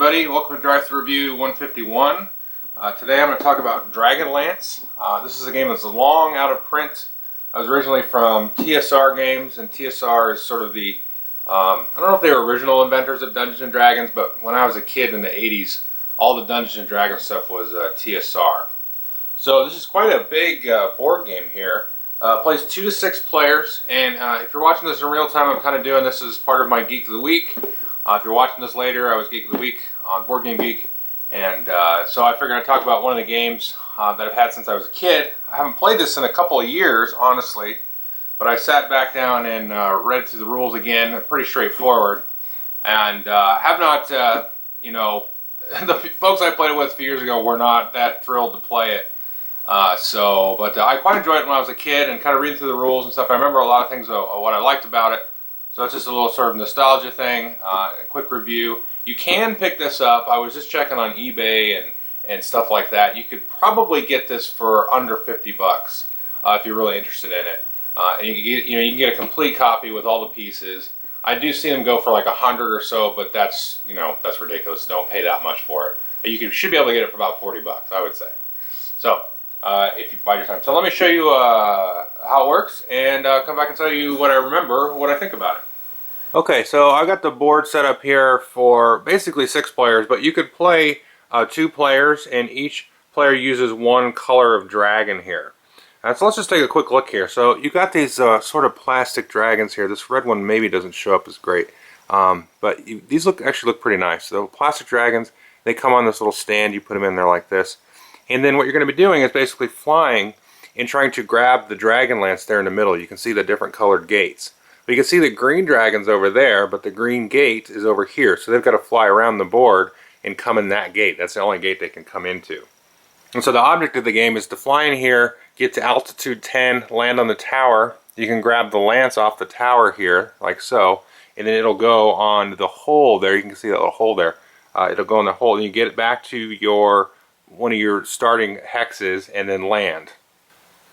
everybody, welcome to Drive Thru Review 151. Today I'm going to talk about Dragonlance. This is a game that's long out of print. It was originally from TSR Games, and TSR is sort of the, I don't know if they were original inventors of Dungeons & Dragons, but when I was a kid in the 80s, all the Dungeons & Dragons stuff was TSR. So this is quite a big board game here. Plays 2 to 6 players, and if you're watching this in real time, I'm kind of doing this as part of my Geek of the Week. If you're watching this later, I was Geek of the Week on Board Game Geek, and so I figured I'd talk about one of the games that I've had since I was a kid. I haven't played this in a couple of years, honestly, but I sat back down and read through the rules again. Pretty straightforward, and have not, you know, the folks I played it with a few years ago were not that thrilled to play it. But I quite enjoyed it when I was a kid, and kind of reading through the rules and stuff. I remember a lot of things of what I liked about it. So it's just a little sort of nostalgia thing, a quick review. You can pick this up. I was just checking on eBay and stuff like that. You could probably get this for under 50 bucks if you're really interested in it. And you can get a complete copy with all the pieces. I do see them go for like 100 or so, but that's, that's ridiculous. Don't pay that much for it. You should be able to get it for about 40 bucks, I would say. So if you buy your time. So let me show you how it works, and come back and tell you what I remember, what I think about it. Okay, so I got the board set up here for basically 6 players, but you could play 2 players, and each player uses one color of dragon here. So let's just take a quick look here. So you got these sort of plastic dragons here. This red one maybe doesn't show up as great, but these actually look pretty nice. So plastic dragons, they come on this little stand. You put them in there like this. And then what you're going to be doing is basically flying and trying to grab the Dragonlance there in the middle. You can see the different colored gates. But you can see the green dragon's over there, but the green gate is over here. So they've got to fly around the board and come in that gate. That's the only gate they can come into. And so the object of the game is to fly in here, get to altitude 10, land on the tower. You can grab the lance off the tower here, like so, and then it'll go on the hole there. You can see that little hole there. It'll go in the hole, and you get it back to one of your starting hexes and then land.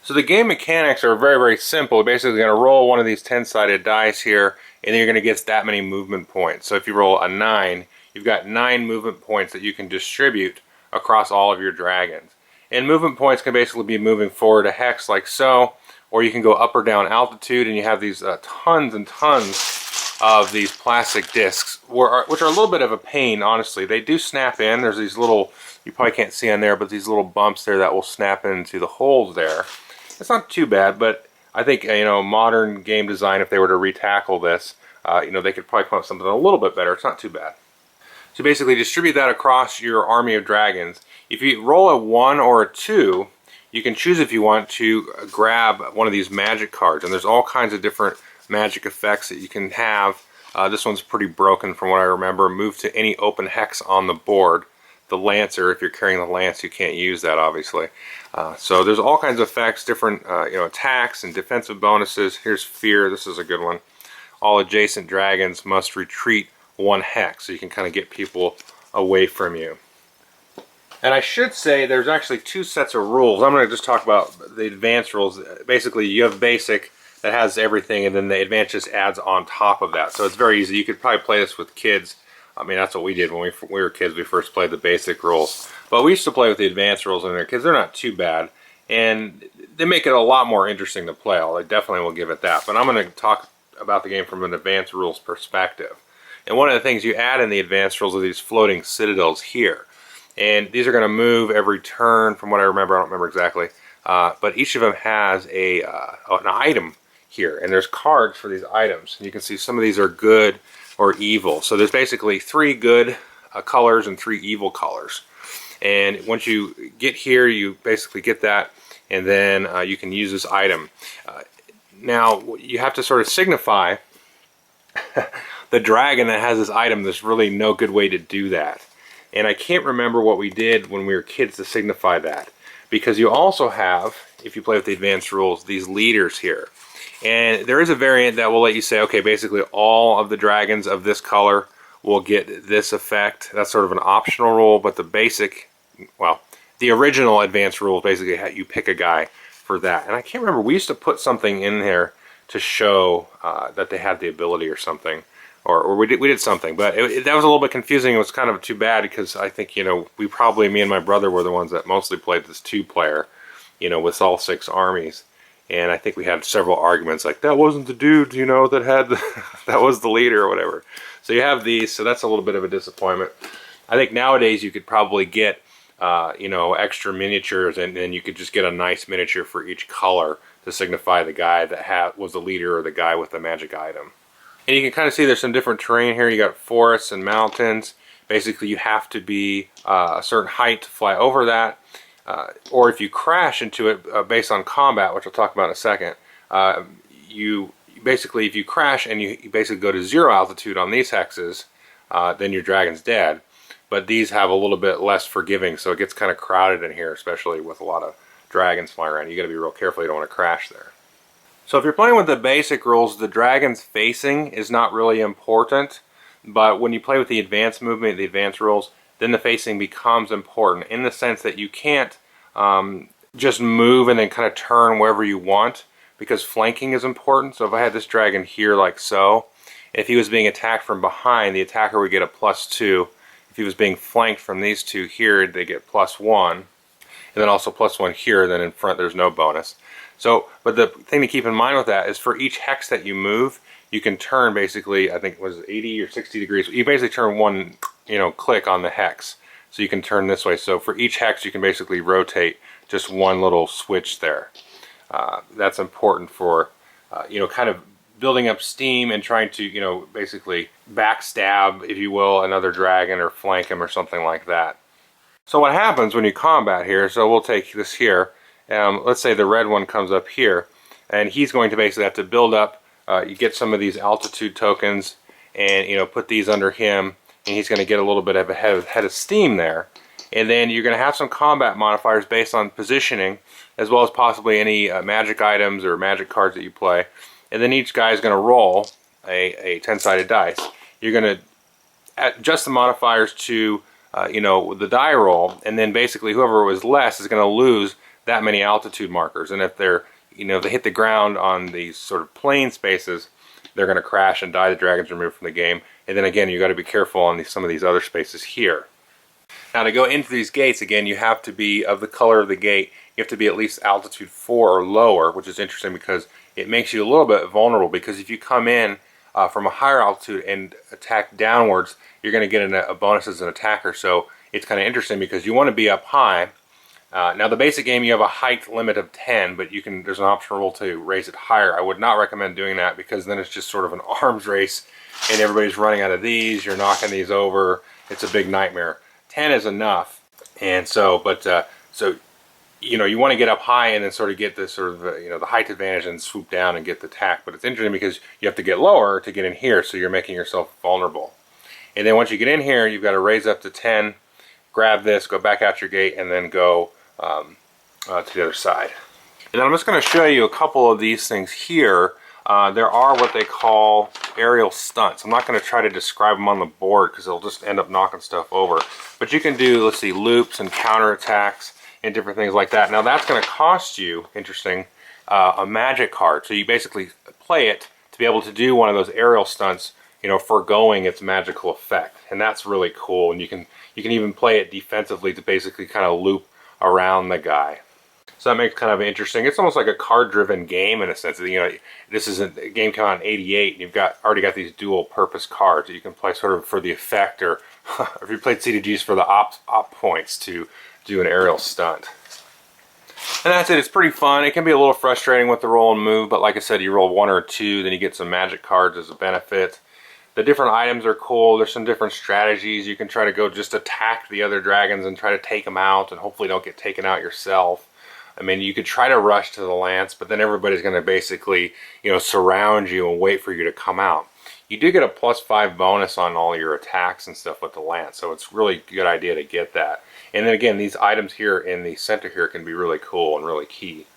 So the game mechanics are very, very simple. You're basically going to roll one of these 10-sided dice here, and then you're going to get that many movement points. So if you roll a 9, you've got 9 movement points that you can distribute across all of your dragons. And movement points can basically be moving forward a hex like so, or you can go up or down altitude, and you have these tons and tons of these plastic discs, which are a little bit of a pain, honestly. They do snap in. There's these little, you probably can't see on there, but these little bumps there that will snap into the holes there. It's not too bad, but I think, modern game design, if they were to retackle this, they could probably come up with something a little bit better. It's not too bad. So basically distribute that across your army of dragons. If you roll a 1 or a 2, you can choose if you want to grab one of these magic cards, and there's all kinds of different magic effects that you can have. This one's pretty broken from what I remember. Move to any open hex on the board. The Lancer, if you're carrying the lance, you can't use that, obviously. So there's all kinds of effects, different attacks and defensive bonuses. Here's Fear. This is a good one. All adjacent dragons must retreat 1 hex, so you can kind of get people away from you. And I should say there's actually 2 sets of rules. I'm going to just talk about the advanced rules. Basically, you have basic that has everything, and then the advanced just adds on top of that. So it's very easy. You could probably play this with kids. I mean, that's what we did when we were kids. We first played the basic rules. But we used to play with the advanced rules in there because they're not too bad. And they make it a lot more interesting to play. I definitely will give it that. But I'm going to talk about the game from an advanced rules perspective. And one of the things you add in the advanced rules are these floating citadels here. And these are going to move every turn from what I remember. I don't remember exactly. But each of them has an item here. And there's cards for these items. And you can see some of these are good or evil. So there's basically 3 good colors and 3 evil colors. And once you get here, you basically get that, and then you can use this item. Now, you have to sort of signify the dragon that has this item. There's really no good way to do that. And I can't remember what we did when we were kids to signify that. Because you also have, if you play with the advanced rules, these leaders here. And there is a variant that will let you say, okay, basically all of the dragons of this color will get this effect. That's sort of an optional rule, but the basic, well, the original advanced rule basically you pick a guy for that. And I can't remember, we used to put something in there to show that they had the ability or something. or we did something, but that was a little bit confusing. It was kind of too bad because I think, you know, me and my brother were the ones that mostly played this 2-player, you know, with all 6 armies. And I think we had several arguments like, that wasn't the dude, you know, that had that was the leader or whatever. So you have these, so that's a little bit of a disappointment. I think nowadays you could probably get, you know, extra miniatures, and you could just get a nice miniature for each color to signify the guy that was the leader or the guy with the magic item. And you can kind of see there's some different terrain here. You got forests and mountains. Basically, you have to be a certain height to fly over that. Or if you crash into it based on combat, which I'll talk about in a second, you basically, if you crash and you basically go to 0 altitude on these hexes, then your dragon's dead. But these have a little bit less forgiving, so it gets kind of crowded in here, especially with a lot of dragons flying around. You got to be real careful. You don't want to crash there. So if you're playing with the basic rules, the dragon's facing is not really important, but when you play with the advanced movement, the advanced rules, then the facing becomes important in the sense that you can't just move and then kind of turn wherever you want, because flanking is important. So if I had this dragon here like so, if he was being attacked from behind, the attacker would get a +2. If he was being flanked from these 2 here, they get +1. And then also +1 here, then in front there's no bonus. So, but the thing to keep in mind with that is for each hex that you move, you can turn basically, I think it was 80 or 60 degrees. You basically turn one, you know, click on the hex. So you can turn this way. So for each hex, you can basically rotate just one little switch there. That's important for, you know, kind of building up steam and trying to, you know, basically backstab, if you will, another dragon or flank him or something like that. So what happens when you combat here, so we'll take this here. Let's say the red one comes up here, and he's going to basically have to build up, you get some of these altitude tokens, and, you know, put these under him, and he's going to get a little bit of a head of steam there. And then you're going to have some combat modifiers based on positioning, as well as possibly any magic items or magic cards that you play. And then each guy is going to roll a 10-sided dice. You're going to adjust the modifiers to, you know, the die roll, and then basically whoever was less is going to lose that many altitude markers. And if they're, you know, they hit the ground on these sort of plain spaces, they're going to crash and die. The dragon's removed from the game. And then again, you got to be careful on some of these other spaces here. Now to go into these gates, again, you have to be of the color of the gate. You have to be at least altitude 4 or lower, which is interesting because it makes you a little bit vulnerable, because if you come in from a higher altitude and attack downwards, you're going to get a bonus as an attacker. So it's kind of interesting because you want to be up high. Now the basic game, you have a height limit of 10, but there's an optional rule to raise it higher. I would not recommend doing that, because then it's just sort of an arms race and everybody's running out of these, you're knocking these over, it's a big nightmare. 10 is enough. And so, so, you know, you want to get up high and then sort of get this sort of, you know, the height advantage and swoop down and get the attack. But it's interesting because you have to get lower to get in here, so you're making yourself vulnerable. And then once you get in here, you've got to raise up to 10, grab this, go back out your gate, and then go to the other side. And then I'm just going to show you a couple of these things here. There are what they call aerial stunts. I'm not going to try to describe them on the board because they'll just end up knocking stuff over. But you can do, let's see, loops and counterattacks and different things like that. Now that's going to cost you, interesting, a magic card. So you basically play it to be able to do one of those aerial stunts, you know, foregoing its magical effect. And that's really cool. And you can even play it defensively to basically kind of loop around the guy. So that makes kind of interesting. It's almost like a card-driven game in a sense. You know, this is a game came out in '88, and you've already got these dual-purpose cards that you can play sort of for the effect, or if you played CDGs for the op points to do an aerial stunt. And that's it. It's pretty fun. It can be a little frustrating with the roll and move, but like I said, you roll 1 or 2, then you get some magic cards as a benefit. The different items are cool. There's some different strategies. You can try to go just attack the other dragons and try to take them out, and hopefully don't get taken out yourself. I mean, you could try to rush to the lance, but then everybody's going to basically, you know, surround you and wait for you to come out. You do get a +5 bonus on all your attacks and stuff with the lance, so it's really a good idea to get that. And then again, these items here in the center here can be really cool and really key.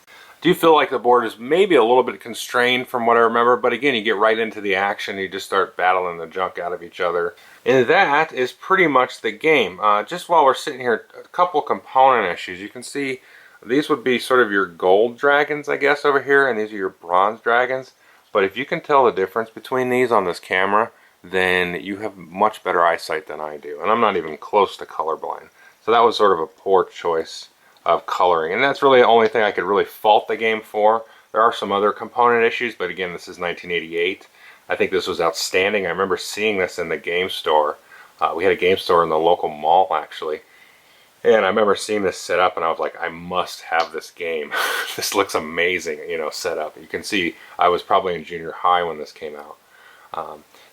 I do feel like the board is maybe a little bit constrained from what I remember, but again, you get right into the action, you just start battling the junk out of each other. And that is pretty much the game. Just while we're sitting here, a couple component issues. You can see these would be sort of your gold dragons, I guess, over here, and these are your bronze dragons. But if you can tell the difference between these on this camera, then you have much better eyesight than I do. And I'm not even close to colorblind. So that was sort of a poor choice of coloring. And that's really the only thing I could really fault the game for. There are some other component issues, but again, this is 1988. I think this was outstanding. I remember seeing this in the game store. We had a game store in the local mall, actually. And I remember seeing this set up, and I was like, I must have this game. This looks amazing, you know, set up. You can see I was probably in junior high when this came out.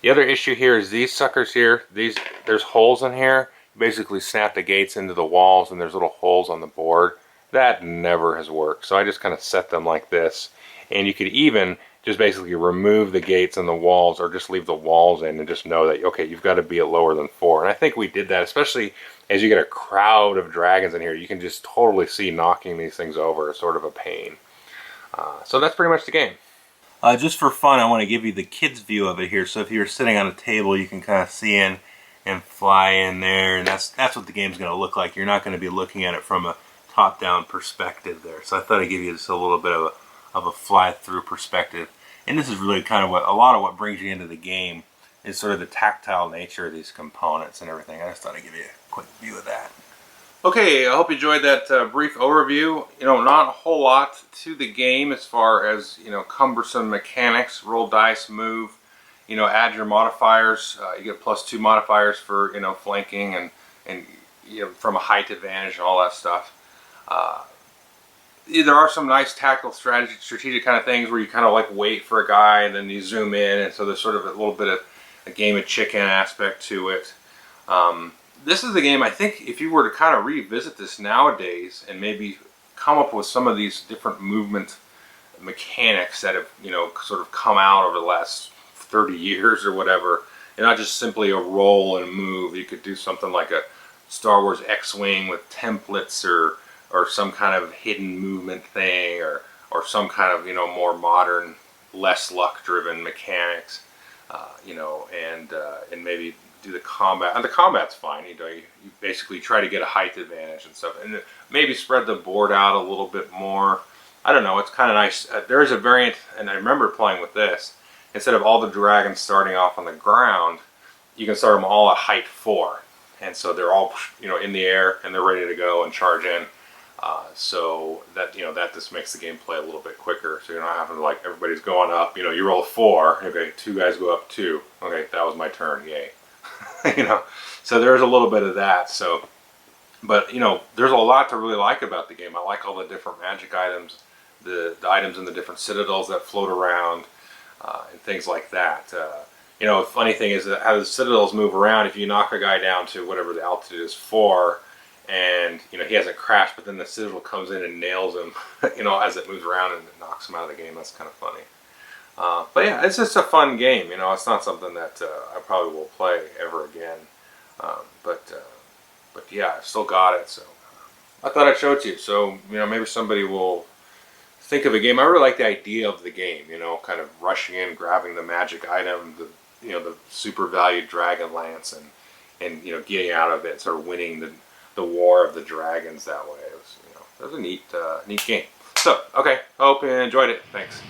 The other issue here is these suckers here. There's holes in here. You basically snap the gates into the walls, and there's little holes on the board. That never has worked. So I just kind of set them like this. And you could even just basically remove the gates and the walls, or just leave the walls in and just know that, okay, you've got to be at lower than 4. And I think we did that, especially as you get a crowd of dragons in here. You can just totally see knocking these things over is sort of a pain. So that's pretty much the game. Just for fun, I want to give you the kids' view of it here. So if you're sitting on a table, you can kind of see in and fly in there, and that's what the game's going to look like. You're not going to be looking at it from a top-down perspective there. So I thought I'd give you just a little bit of a fly-through perspective. And this is really kind of a lot of what brings you into the game is sort of the tactile nature of these components and everything. I just thought I'd give you a quick view of that. Okay, I hope you enjoyed that brief overview. You know, not a whole lot to the game as far as, you know, cumbersome mechanics. Roll dice, move, you know, add your modifiers. You get +2 modifiers for, you know, flanking and you know, from a height advantage and all that stuff. There are some nice tactical strategic kind of things where you kind of like wait for a guy and then you zoom in, and so there's sort of a little bit of a game of chicken aspect to it. This is the game, I think, if you were to kind of revisit this nowadays and maybe come up with some of these different movement mechanics that have, you know, sort of come out over the last 30 years or whatever, and not just simply a roll and move. You could do something like a Star Wars X-Wing with templates, or some kind of hidden movement thing, or some kind of, you know, more modern, less luck-driven mechanics, you know, and maybe do the combat. And the combat's fine, you know, you basically try to get a height advantage and stuff, and maybe spread the board out a little bit more. I don't know, it's kind of nice. There's a variant, and I remember playing with this. Instead of all the dragons starting off on the ground, you can start them all at height 4, and so they're all, you know, in the air and they're ready to go and charge in. So that, you know, that just makes the game play a little bit quicker. So you're not having to, like, everybody's going up. You know, you roll 4. Okay, 2 guys go up 2. Okay, that was my turn. Yay. You know, so there's a little bit of that. So, but you know, there's a lot to really like about the game. I like all the different magic items, the items in the different citadels that float around, and things like that. You know, the funny thing is that how the citadels move around. If you knock a guy down to whatever the altitude is 4, and you know he hasn't crashed, but then the citadel comes in and nails him, you know, as it moves around, and it knocks him out of the game. That's kind of funny. But yeah, it's just a fun game. You know, it's not something that I probably will play ever again. But yeah, I've still got it. So I thought I'd show it to you. So, you know, maybe somebody will think of a game. I really like the idea of the game. You know, kind of rushing in, grabbing the magic item, the, you know, the super valued Dragonlance, and you know, getting out of it, sort of winning the war of the dragons that way. It was, you know, it was a neat game. So, okay, I hope you enjoyed it. Thanks.